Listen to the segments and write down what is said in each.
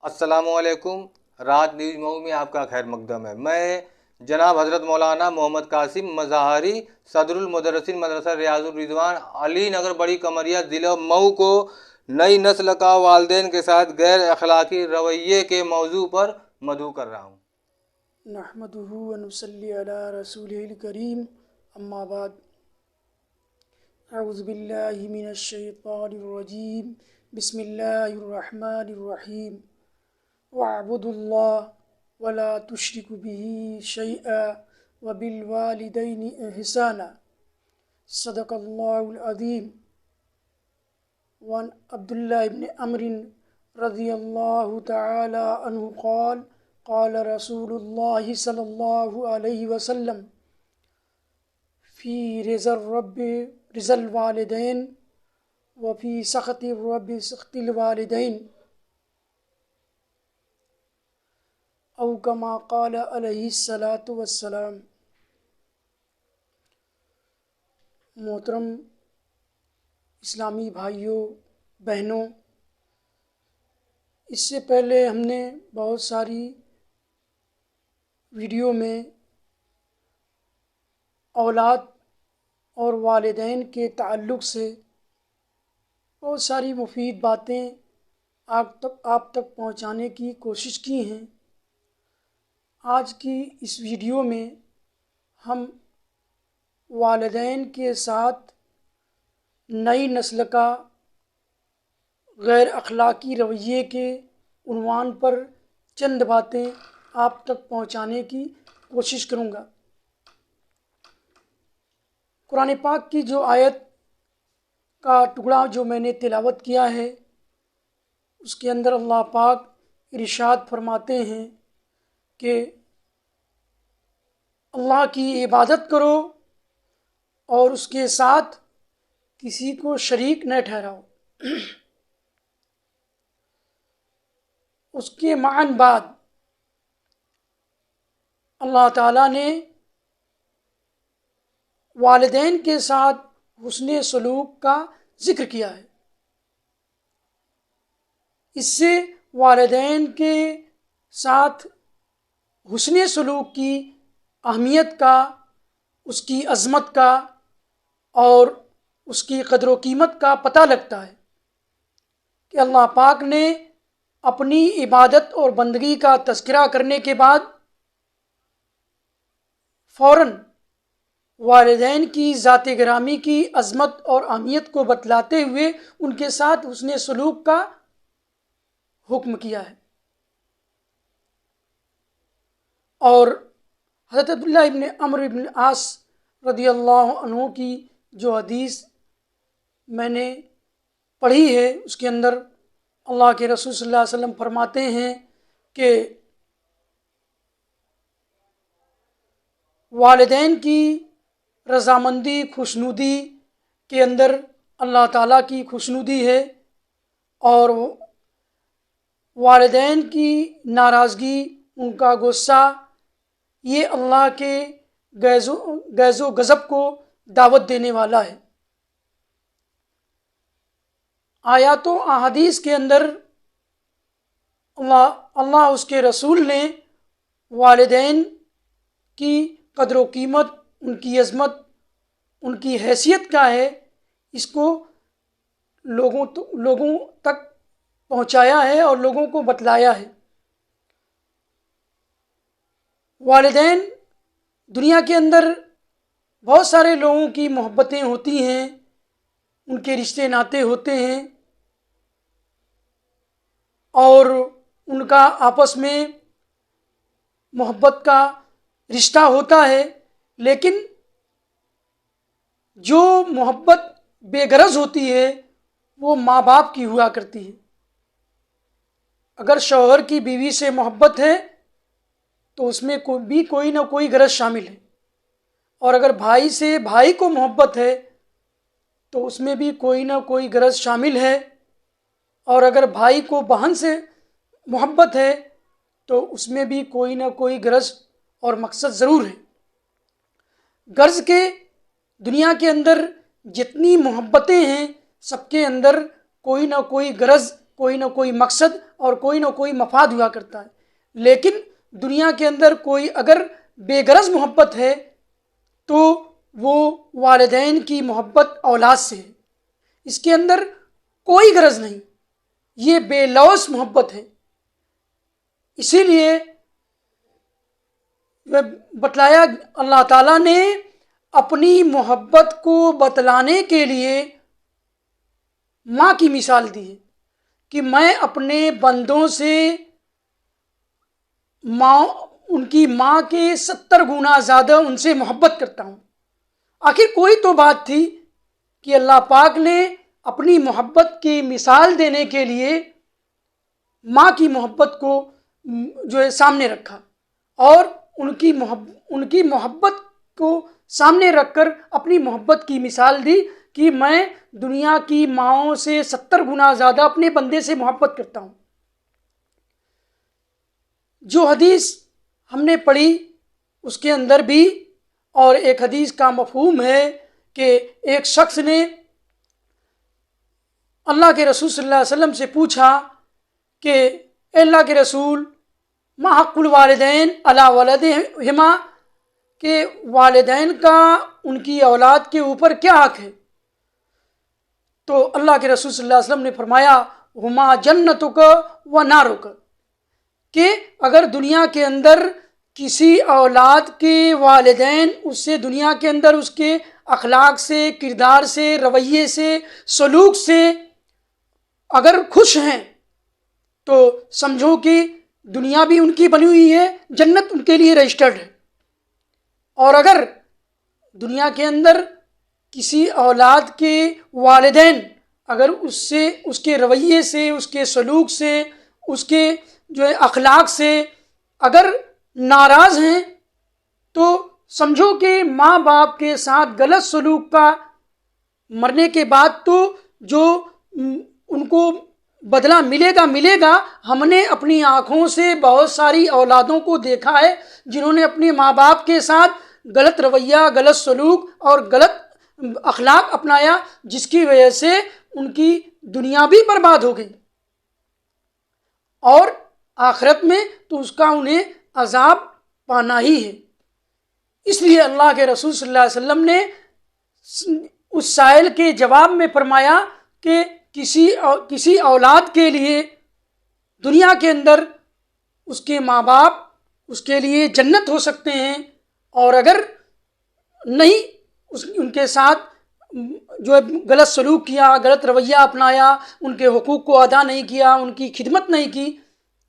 السلام علیکم۔ رات نیوز مئو میں آپ کا خیر مقدم ہے۔ میں جناب حضرت مولانا محمد قاسم مظاہری صدر المدرسین مدرسہ ریاض الرضوان علی نگر بڑی کمریا ضلع مئو کو نئی نسل کا والدین کے ساتھ غیر اخلاقی رویے کے موضوع پر مدعو کر رہا ہوں۔ نحمدہ و نصلی علی رسولہ الکریم، اما بعد، اعوذ باللہ من الشیطان الرجیم، بسم اللہ الرحمن الرحیم، وَاعْبُدُوا اللَّهَ وَلَا تُشْرِكُوا بِهِ شَيْئًا وَبِالْوَالِدَيْنِ إِحْسَانًا، صدق اللہ العظیم۔ وعن عبداللہ بن عمرو رضی اللہ تعالی عنہ قال قال رسول اللہ صلی اللہ علیہ وسلم فی رضا الرب رضا الوالدین وفی سخط الرب سخط الوالدین، او کما قال علیہ الصلاۃ والسلام۔ محترم اسلامی بھائیوں بہنوں، اس سے پہلے ہم نے بہت ساری ویڈیو میں اولاد اور والدین کے تعلق سے بہت ساری مفید باتیں آپ تک پہنچانے کی کوشش کی ہیں۔ آج کی اس ویڈیو میں ہم والدین کے ساتھ نئی نسل کا غیر اخلاقی رویے کے عنوان پر چند باتیں آپ تک پہنچانے کی کوشش کروں گا۔ قرآن پاک کی جو آیت کا ٹکڑا جو میں نے تلاوت کیا ہے، اس کے اندر اللہ پاک ارشاد فرماتے ہیں کہ اللہ کی عبادت کرو اور اس کے ساتھ کسی کو شریک نہ ٹھہراؤ۔ اس کے معن بعد اللہ تعالیٰ نے والدین کے ساتھ حسن سلوک کا ذکر کیا ہے۔ اس سے والدین کے ساتھ حسن سلوک کی اہمیت کا، اس کی عظمت کا اور اس کی قدر و قیمت کا پتہ لگتا ہے کہ اللہ پاک نے اپنی عبادت اور بندگی کا تذکرہ کرنے کے بعد فوراً والدین کی ذات گرامی کی عظمت اور اہمیت کو بتلاتے ہوئے ان کے ساتھ حسن سلوک کا حکم کیا ہے۔ اور حضرت عبداللہ ابن عمرو بن العاص رضی اللہ عنہ کی جو حدیث میں نے پڑھی ہے، اس کے اندر اللہ کے رسول صلی اللہ علیہ وسلم فرماتے ہیں کہ والدین کی رضامندی خوشنودی کے اندر اللہ تعالیٰ کی خوشنودی ہے، اور والدین کی ناراضگی، ان کا غصہ، یہ اللہ کے غیظ و غضب کو دعوت دینے والا ہے۔ آیات و احادیث کے اندر اللہ اس کے رسول نے والدین کی قدر و قیمت، ان کی عظمت، ان کی حیثیت کیا ہے، اس کو لوگوں تک پہنچایا ہے اور لوگوں کو بتلایا ہے۔ والدین دنیا کے اندر بہت سارے لوگوں کی محبتیں ہوتی ہیں، ان کے رشتے ناتے ہوتے ہیں اور ان کا آپس میں محبت کا رشتہ ہوتا ہے، لیکن جو محبت بے غرض ہوتی ہے وہ ماں باپ کی ہوا کرتی ہے۔ اگر شوہر کی بیوی سے محبت ہے تو اس میں بھی کوئی نہ کوئی غرض شامل ہے، اور اگر بھائی سے بھائی کو محبت ہے تو اس میں بھی کوئی نہ کوئی غرض شامل ہے، اور اگر بھائی کو بہن سے محبت ہے تو اس میں بھی کوئی نہ کوئی غرض اور مقصد ضرور ہے۔ غرض کے دنیا کے اندر جتنی محبتیں ہیں، سب کے اندر کوئی نہ کوئی غرض، کوئی نہ کوئی مقصد اور کوئی نہ کوئی مفاد ہوا کرتا ہے. لیکن دنیا کے اندر کوئی اگر بے غرض محبت ہے تو وہ والدین کی محبت اولاد سے ہے. اس کے اندر کوئی غرض نہیں، یہ بے لوث محبت ہے. اسی لیے بتلایا اللہ تعالیٰ نے اپنی محبت کو بتلانے کے لیے ماں کی مثال دی ہے کہ میں اپنے بندوں سے ان کی ماں کے 70 گنا زیادہ ان سے محبت کرتا ہوں. آخر کوئی تو بات تھی کہ اللہ پاک نے اپنی محبت کی مثال دینے کے لیے ماں کی محبت کو جو ہے سامنے رکھا، اور ان کی محبت کو سامنے رکھ کر اپنی محبت کی مثال دی کہ میں دنیا کی ماؤں سے 70 گنا زیادہ اپنے بندے سے محبت کرتا ہوں. جو حدیث ہم نے پڑھی اس کے اندر بھی اور ایک حدیث کا مفہوم ہے کہ ایک شخص نے اللہ کے رسول صلی اللہ علیہ وسلم سے پوچھا کہ اے اللہ کے رسول، ما حق الوالدین علی ولدہما، کہ والدین کا ان کی اولاد کے اوپر کیا حق ہے؟ تو اللہ کے رسول صلی اللہ علیہ وسلم نے فرمایا ہما جنتک و نارک، کہ اگر دنیا کے اندر کسی اولاد کے والدین اس سے دنیا کے اندر اس کے اخلاق سے، کردار سے، رویے سے، سلوک سے اگر خوش ہیں تو سمجھو کہ دنیا بھی ان کی بنی ہوئی ہے، جنت ان کے لیے رجسٹرڈ ہے. اور اگر دنیا کے اندر کسی اولاد کے والدین اگر اس سے، اس کے رویے سے، اس کے سلوک سے، اس کے جو ہے اخلاق سے اگر ناراض ہیں تو سمجھو کہ ماں باپ کے ساتھ غلط سلوک کا مرنے کے بعد تو جو ان کو بدلہ ملے گا. ہم نے اپنی آنکھوں سے بہت ساری اولادوں کو دیکھا ہے جنہوں نے اپنے ماں باپ کے ساتھ غلط رویہ، غلط سلوک اور غلط اخلاق اپنایا، جس کی وجہ سے ان کی دنیا بھی برباد ہو گئی اور آخرت میں تو اس کا انہیں عذاب پانا ہی ہے. اس لیے اللہ کے رسول صلی اللہ علیہ وسلم نے اس سائل کے جواب میں فرمایا کہ کسی اولاد کے لیے دنیا کے اندر اس کے ماں باپ اس کے لیے جنت ہو سکتے ہیں، اور اگر نہیں ان کے ساتھ جو ہے غلط سلوک کیا، غلط رویہ اپنایا، ان کے حقوق کو ادا نہیں کیا، ان کی خدمت نہیں کی،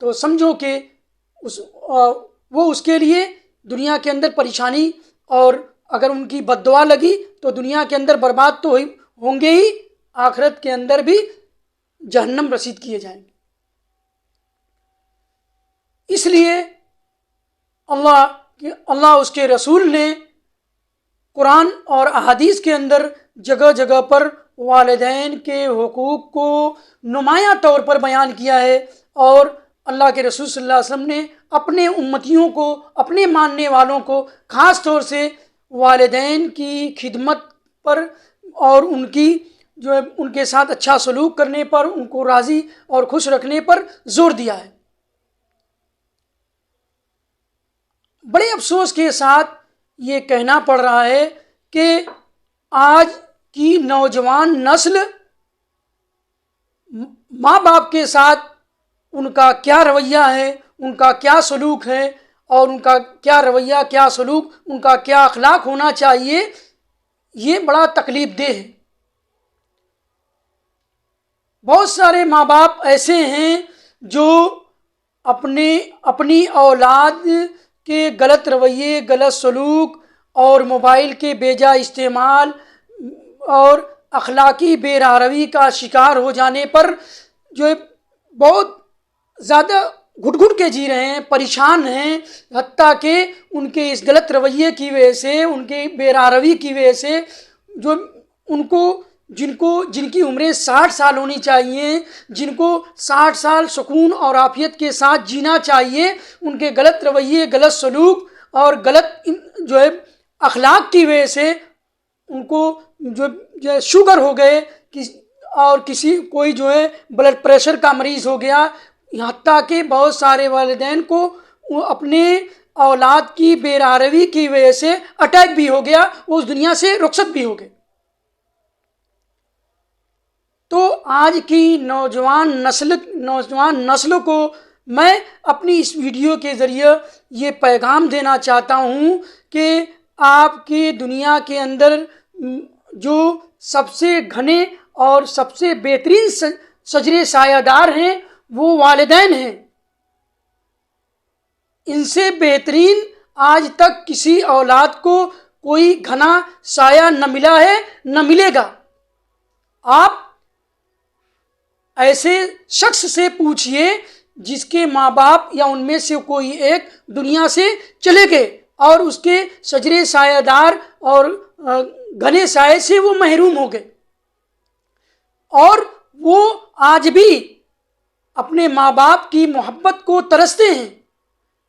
تو سمجھو کہ وہ اس کے لیے دنیا کے اندر پریشانی، اور اگر ان کی بد دعا لگی تو دنیا کے اندر برباد تو ہوں گے ہی، آخرت کے اندر بھی جہنم رسید کیے جائیں گے. اس لیے اللہ اس کے رسول نے قرآن اور احادیث کے اندر جگہ جگہ پر والدین کے حقوق کو نمایاں طور پر بیان کیا ہے، اور اللہ کے رسول صلی اللہ علیہ وسلم نے اپنے امتیوں کو، اپنے ماننے والوں کو خاص طور سے والدین کی خدمت پر اور ان کی جو ہے ان کے ساتھ اچھا سلوک کرنے پر، ان کو راضی اور خوش رکھنے پر زور دیا ہے. بڑے افسوس کے ساتھ یہ کہنا پڑ رہا ہے کہ آج کی نوجوان نسل ماں باپ کے ساتھ ان کا کیا رویہ ہے، ان کا کیا سلوک ہے، اور ان کا کیا رویہ، کیا سلوک، ان کا کیا اخلاق ہونا چاہیے، یہ بڑا تکلیف دہ ہے. بہت سارے ماں باپ ایسے ہیں جو اپنی اولاد کے غلط رویے، غلط سلوک اور موبائل کے بیجا استعمال اور اخلاقی بے راہروی کا شکار ہو جانے پر جو ہے بہت زیادہ گھٹ گھٹ کے جی رہے ہیں، پریشان ہیں، حتیٰ کہ ان کے اس غلط رویے کی وجہ سے، ان کے بے راہروی کی وجہ سے جو جن کی عمریں 60 سال ہونی چاہیے، جن کو 60 سال سکون اور عافیت کے ساتھ جینا چاہیے، ان کے غلط رویے، غلط سلوک اور غلط جو ہے اخلاق کی وجہ سے ان کو جو شوگر ہو گئے کہ اور کوئی جو ہے بلڈ پریشر کا مریض ہو گیا، حتیٰ کہ بہت سارے والدین کو اپنے اولاد کی بے راروی کی وجہ سے اٹیک بھی ہو گیا، وہ اس دنیا سے رخصت بھی ہو گئے۔ تو آج کی نوجوان نسل کو میں اپنی اس ویڈیو کے ذریعے یہ پیغام دینا چاہتا ہوں کہ آپ کی دنیا کے اندر جو سب سے گھنے اور سب سے بہترین شجرے سایہ دار ہیں وہ والدین ہیں۔ ان سے بہترین آج تک کسی اولاد کو کوئی گھنا سایہ نہ ملا ہے، نہ ملے گا۔ آپ ایسے شخص سے پوچھئے جس کے ماں باپ یا ان میں سے کوئی ایک دنیا سے چلے گئے اور اس کے شجرے سایہ دار اور گھنے سائے سے وہ محروم ہو گئے، اور وہ آج بھی اپنے ماں باپ کی محبت کو ترستے ہیں۔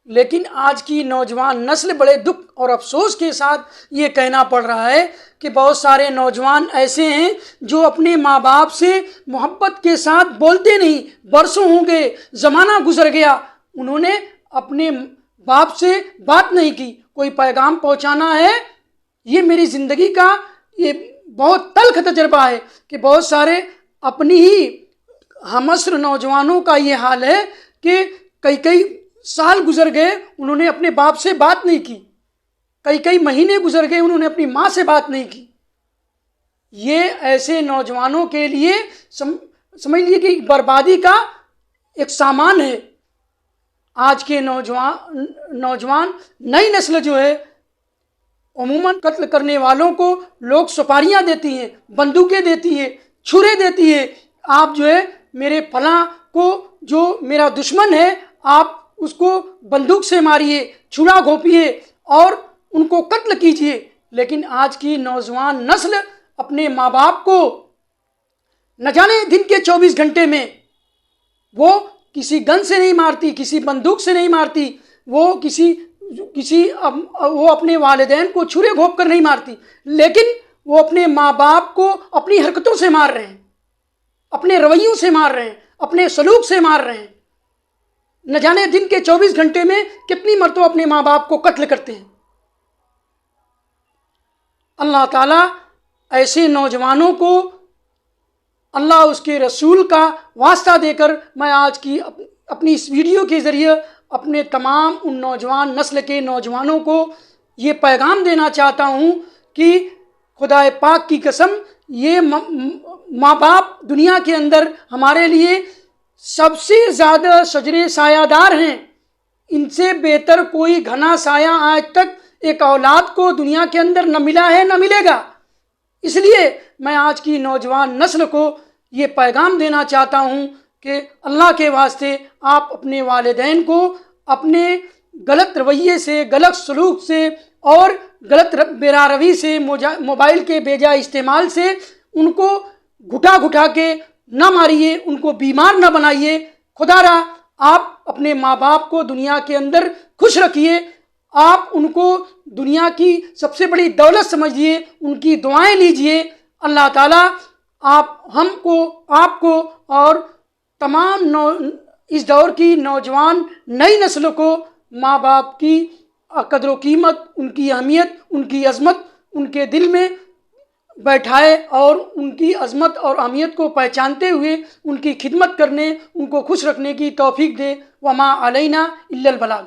لیکن آج کی نوجوان نسل بڑے دکھ اور افسوس کے ساتھ یہ کہنا پڑ رہا ہے کہ بہت سارے نوجوان ایسے ہیں جو اپنے ماں باپ سے محبت کے ساتھ بولتے نہیں۔ برسوں ہو گئے، زمانہ گزر گیا، انہوں نے اپنے باپ سے بات نہیں کی۔ کوئی پیغام پہنچانا ہے، یہ میری زندگی کا یہ بہت تلخ تجربہ ہے کہ بہت سارے اپنی ہی ہمعصر نوجوانوں کا یہ حال ہے کہ کئی سال گزر گئے، انہوں نے اپنے باپ سے بات نہیں کی، کئی مہینے گزر گئے، انہوں نے اپنی ماں سے بات نہیں کی۔ یہ ایسے نوجوانوں کے لیے سمجھ لیجیے کہ بربادی کا ایک سامان ہے۔ آج کے نوجوان نئی نسل جو ہے عموماً قتل کرنے والوں کو لوگ سپاریاں دیتی ہیں، بندوقیں دیتی ہیں، چھرے دیتی ہیں۔ آپ جو ہے میرے فلاں کو جو میرا دشمن ہے آپ اس کو بندوق سے ماریے، چھڑا گھونپیے اور ان کو قتل کیجیے۔ لیکن آج کی نوجوان نسل اپنے ماں باپ کو نہ جانے دن کے 24 گھنٹے میں وہ کسی گن سے نہیں مارتی، کسی بندوق سے نہیں مارتی، وہ وہ اپنے والدین کو چھرے گھونپ کر نہیں مارتی، لیکن وہ اپنے ماں باپ کو اپنی حرکتوں سے مار رہے ہیں، اپنے رویوں سے مار رہے ہیں، اپنے سلوک سے مار رہے ہیں۔ نہ جانے دن کے 24 گھنٹے میں کتنی مرتبہ اپنے ماں باپ کو قتل کرتے ہیں۔ اللہ تعالیٰ ایسے نوجوانوں کو اللہ اس کے رسول کا واسطہ دے کر میں آج کی اپنی اس ویڈیو کے ذریعے اپنے تمام ان نوجوان نسل کے نوجوانوں کو یہ پیغام دینا چاہتا ہوں کہ خدا پاک کی قسم یہ ماں باپ دنیا کے اندر ہمارے لیے سب سے زیادہ شجرے سایہ دار ہیں۔ ان سے بہتر کوئی گھنا سایہ آج تک ایک اولاد کو دنیا کے اندر نہ ملا ہے، نہ ملے گا۔ اس لیے میں آج کی نوجوان نسل کو یہ پیغام دینا چاہتا ہوں کہ اللہ کے واسطے آپ اپنے والدین کو اپنے غلط رویے سے، غلط سلوک سے اور غلط بے روی سے، موبائل کے بے جا استعمال سے ان کو گھٹا کے نہ ماریے، ان کو بیمار نہ بنائیے۔ خدا را آپ اپنے ماں باپ کو دنیا کے اندر خوش رکھیے، آپ ان کو دنیا کی سب سے بڑی دولت سمجھیے، ان کی دعائیں لیجئے۔ اللہ تعالیٰ آپ کو اور تمام اس دور کی نوجوان نئی نسل کو ماں باپ کی قدر و قیمت، ان کی اہمیت، ان کی عظمت ان کے دل میں بیٹھائے اور ان کی عظمت اور اہمیت کو پہچانتے ہوئے ان کی خدمت کرنے، ان کو خوش رکھنے کی توفیق دے۔ وما علینا الا البلاغ۔